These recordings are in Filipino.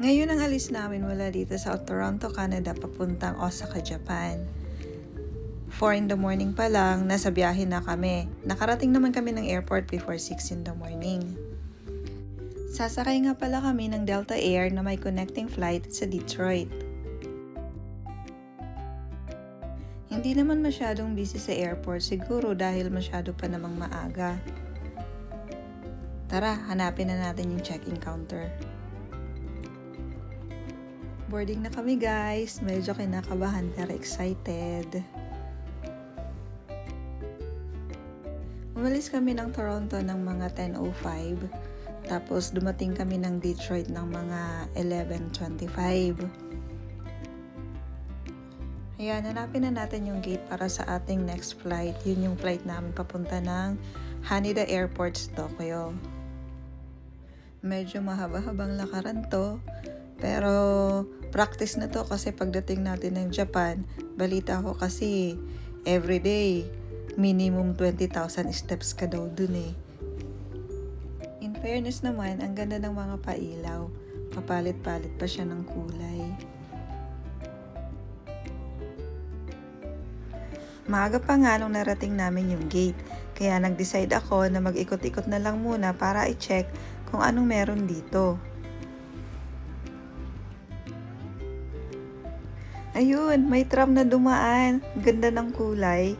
Ngayon ang alis namin mula dito sa Toronto, Canada, papuntang Osaka, Japan. 4 in the morning pa lang, nasa biyahe na kami. Nakarating naman kami ng airport before 6 in the morning. Sasakay nga pala kami ng Delta Air na may connecting flight sa Detroit. Hindi naman masyadong busy sa airport, siguro dahil masyado pa namang maaga. Tara, hanapin na natin yung check-in counter. Boarding na kami guys, medyo kinakabahan pero excited. Umalis kami ng Toronto ng mga 10:05, tapos dumating kami ng Detroit ng mga 11:25. Ayan, hanapin na natin yung gate para sa ating next flight. Yun yung flight namin papunta ng Haneda Airport sa Tokyo. Medyo mahaba-habang lakaran to, pero practice na to kasi pagdating natin ng Japan, balita ko kasi everyday minimum 20,000 steps ka daw dun eh. In fairness naman, ang ganda ng mga pailaw. Papalit-palit pa siya ng kulay. Maaga pa nga nung narating namin yung gate, kaya nag-decide ako na mag-ikot-ikot na lang muna para i-check kung anong meron dito. Ayun, may tram na dumaan. Ganda ng kulay.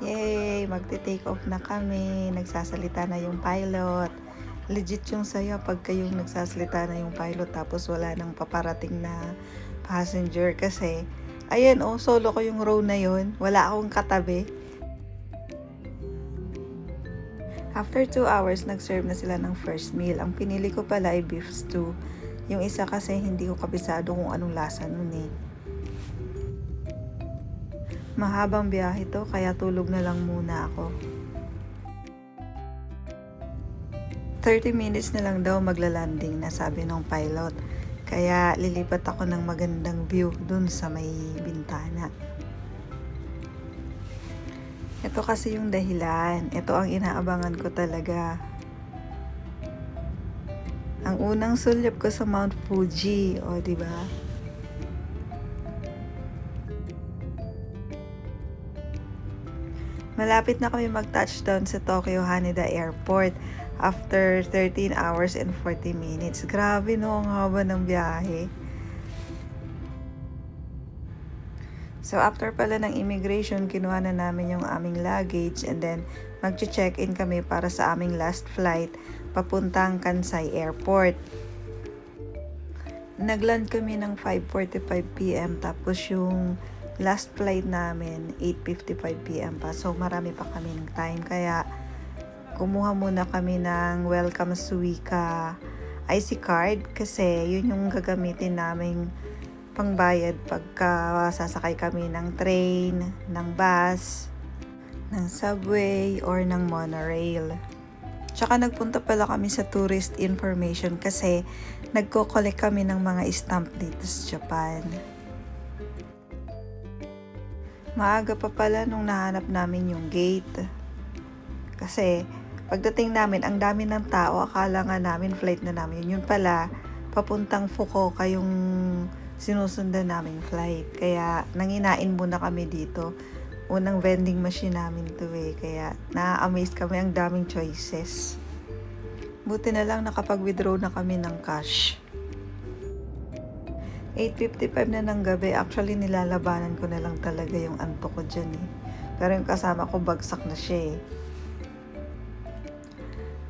Yay! Magte-take off na kami. Nagsasalita na yung pilot. Legit yung saya pag kayong nagsasalita na yung pilot tapos wala nang paparating na passenger kasi ayan solo ko yung row na yun. Wala akong katabi. After 2 hours, nag-serve na sila ng first meal. Ang pinili ko pala ay beef stew. Yung isa kasi hindi ko kabisado kung anong lasa nun eh. Mahabang biyahe to, kaya tulog na lang muna ako. 30 minutes na lang daw magla-landing na sabi ng pilot. Kaya lilipat ako ng magandang view dun sa may bintana. Ito kasi yung dahilan. Ito ang inaabangan ko talaga. Ang unang sulyap ko sa Mount Fuji. O, diba? Malapit na kami mag-touchdown sa Tokyo Haneda Airport after 13 hours and 40 minutes. Grabe no, ang haba ng biyahe. So, after pala ng immigration, kinuha na namin yung aming luggage and then mag-check-in kami para sa aming last flight papuntang Kansai Airport. Nag-land kami ng 5:45 p.m. tapos yung last flight namin 8:55 p.m. pa. So, marami pa kami ng time. Kaya, kumuha muna kami ng Welcome Suica IC card kasi yun yung gagamitin naming pangbayad pagka sasakay kami ng train, ng bus, ng subway, or ng monorail. Tsaka nagpunta pala kami sa tourist information kasi nagko-collect kami ng mga stamp dito sa Japan. Maaga pa pala nung nahanap namin yung gate. Kasi pagdating namin, ang dami ng tao, akala nga namin flight na namin. Yun pala, papuntang Fukuoka yung sinusundan naming flight. Kaya nanginain muna kami dito. Unang vending machine namin to eh. Kaya na-amaze kami, ang daming choices. Buti na lang nakapag-withdraw na kami ng cash. 8:55 na ng gabi. Actually, nilalabanan ko na lang talaga yung antok ko dyan eh. Pero yung kasama ko, bagsak na siya eh.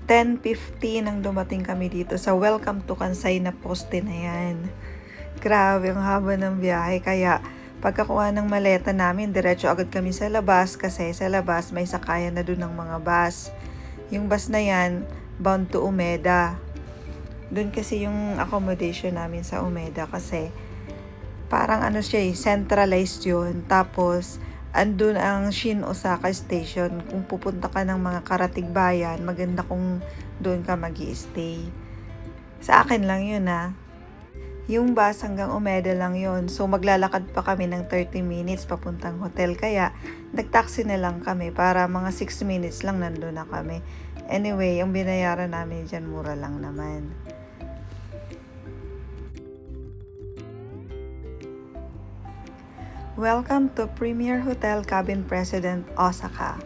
10:50 nang dumating kami dito sa Welcome to Kansai na poste na yan. Grabe, ang haba ng biyahe. Kaya, pagkakuha ng maleta namin, diretso agad kami sa labas kasi sa labas may sakayan na dun ng mga bus. Yung bus na yan, bound to Umeda. Dun kasi yung accommodation namin sa Umeda kasi parang siya centralized yun. Tapos, andun ang Shin Osaka Station. Kung pupunta ka ng mga karatig bayan, maganda kung doon ka mag-i-stay. Sa akin lang yun Yung bus hanggang Umeda lang yon. So maglalakad pa kami ng 30 minutes papuntang hotel. Kaya nagtaxi na lang kami para mga 6 minutes lang nandun na kami. Anyway, yung binayaran namin dyan mura lang naman. Welcome to Premier Hotel Cabin President Osaka.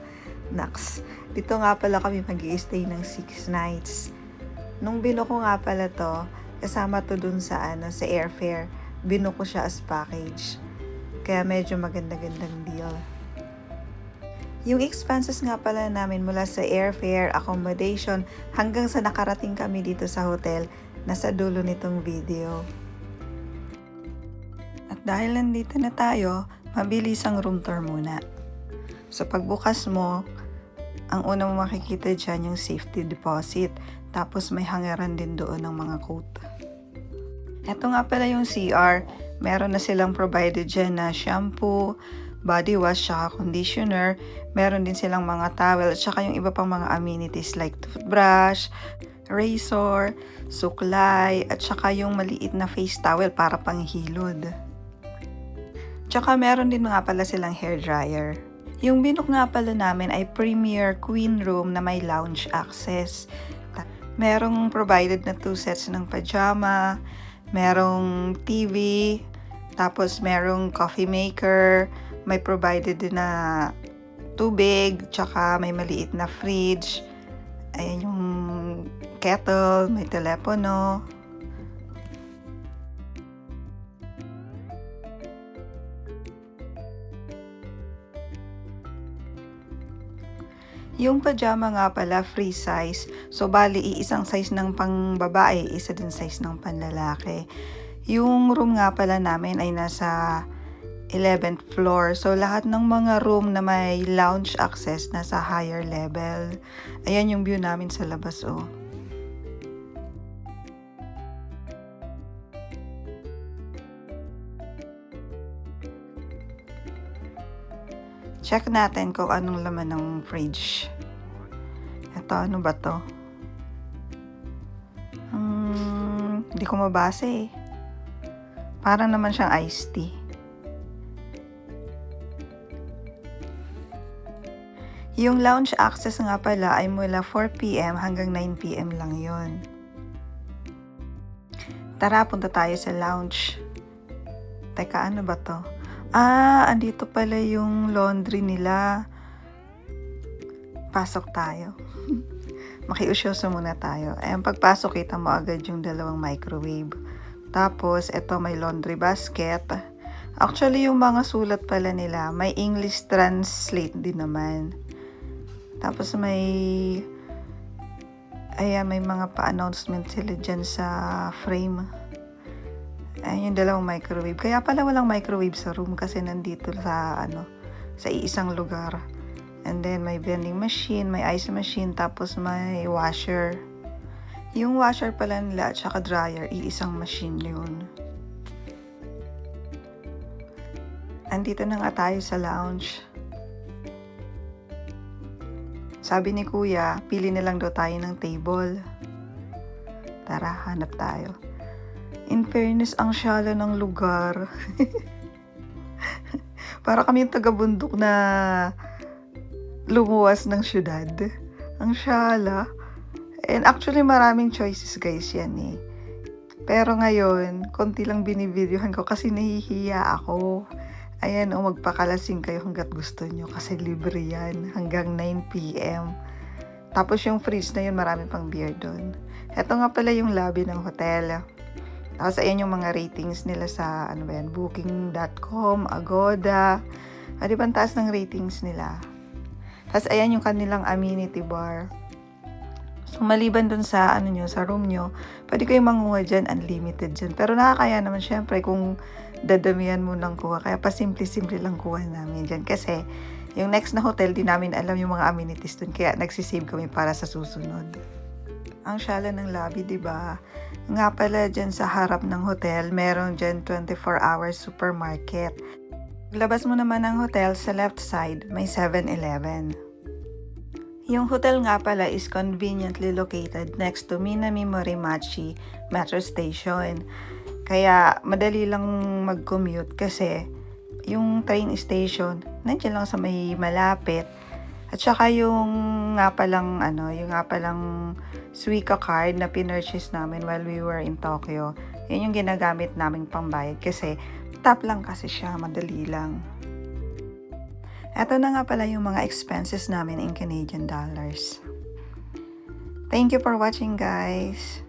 Naks, dito nga pala kami mag-i-stay ng 6 nights. Nung binuko nga pala to, kasama to dun sa sa airfare. Binuko siya as package. Kaya medyo maganda-gandang deal. Yung expenses nga pala namin mula sa airfare, accommodation, hanggang sa nakarating kami dito sa hotel, nasa dulo nitong video. At dahil nandito na tayo, mabilis ang room tour muna. So pagbukas mo, ang una mo makikita dyan yung safety deposit. Tapos may hangeran din doon ng mga coat. Ito nga pala yung CR. Meron na silang provided dyan na shampoo, body wash, tsaka conditioner. Meron din silang mga towel, tsaka yung iba pang mga amenities like toothbrush, razor, suklay, at tsaka yung maliit na face towel para panghilod. Tsaka meron din nga pala silang hair dryer. Yung binook nga pala namin ay Premier Queen Room na may lounge access. Merong provided na 2 sets ng pajama, merong TV, tapos merong coffee maker, may provided din na tubig, tsaka may maliit na fridge. Ayan yung kettle, may telepono. Yung pajama nga pala, free size. So, bali, isang size ng pang babae, isa din size ng panlalaki. Yung room nga pala namin ay nasa 11th floor. So, lahat ng mga room na may lounge access nasa higher level. Ayan yung view namin sa labas, oh. Check natin kung anong laman ng fridge. Ito, ano ba to? Hindi ko mabasa eh. Parang naman siyang iced tea. Yung lounge access nga pala ay mula 4 p.m. hanggang 9 p.m. lang yon. Tara, punta tayo sa lounge. Teka, ano ba to? Andito pala yung laundry nila. Pasok tayo. Makiusyoso muna tayo. Pagpasok, kita mo agad yung dalawang microwave. Tapos, eto may laundry basket. Actually, yung mga sulat pala nila, may English translate din naman. Tapos may mga pa-announcement sila dyan sa frame. Ayan yung dalawang microwave. Kaya pala walang microwave sa room kasi nandito sa sa iisang lugar. And then may vending machine, may ice machine, tapos may washer. Yung washer pala nila at saka dryer, iisang machine yun. Andito na nga tayo sa lounge. Sabi ni Kuya, pili na lang daw tayo ng table. Tara, hanap tayo. In fairness, ang syala ng lugar. Para kami yung taga-bundok na lumuwas ng syudad. Ang syala. And actually, maraming choices guys yan eh. Pero ngayon, konti lang binivideohan ko kasi nahihiya ako. Ayan, magpakalasing kayo hanggat gusto nyo kasi libre yan hanggang 9 p.m. Tapos yung fridge na yun, marami pang beer doon. Ito nga pala yung lobby ng hotel. Tapos ayan yung mga ratings nila sa booking.com, Agoda. Di ba ang taas ng ratings nila? Tapos ayan yung kanilang amenity bar. So maliban dun sa sa room nyo, pwede kayong manguha dyan, unlimited dyan. Pero nakakaya naman syempre kung dadamihan mo ng kuha. Kaya pa simple-simple lang kuha namin dyan. Kasi yung next na hotel, di namin alam yung mga amenities dun. Kaya nagsisave kami para sa susunod. Ang syala ng lobby, diba? Nga pala dyan sa harap ng hotel, meron dyan 24 hours supermarket. Paglabas mo naman ng hotel, sa left side, may 7-Eleven. Yung hotel nga pala is conveniently located next to Minami Morimachi Metro Station. Kaya madali lang mag-commute kasi yung train station nandiyan lang sa may malapit. At saka yung yung nga palang Suica card na pinurchase namin while we were in Tokyo. Yun yung ginagamit naming pambayad kasi tap lang kasi siya, madali lang. Eto na nga pala yung mga expenses namin in Canadian dollars. Thank you for watching, guys!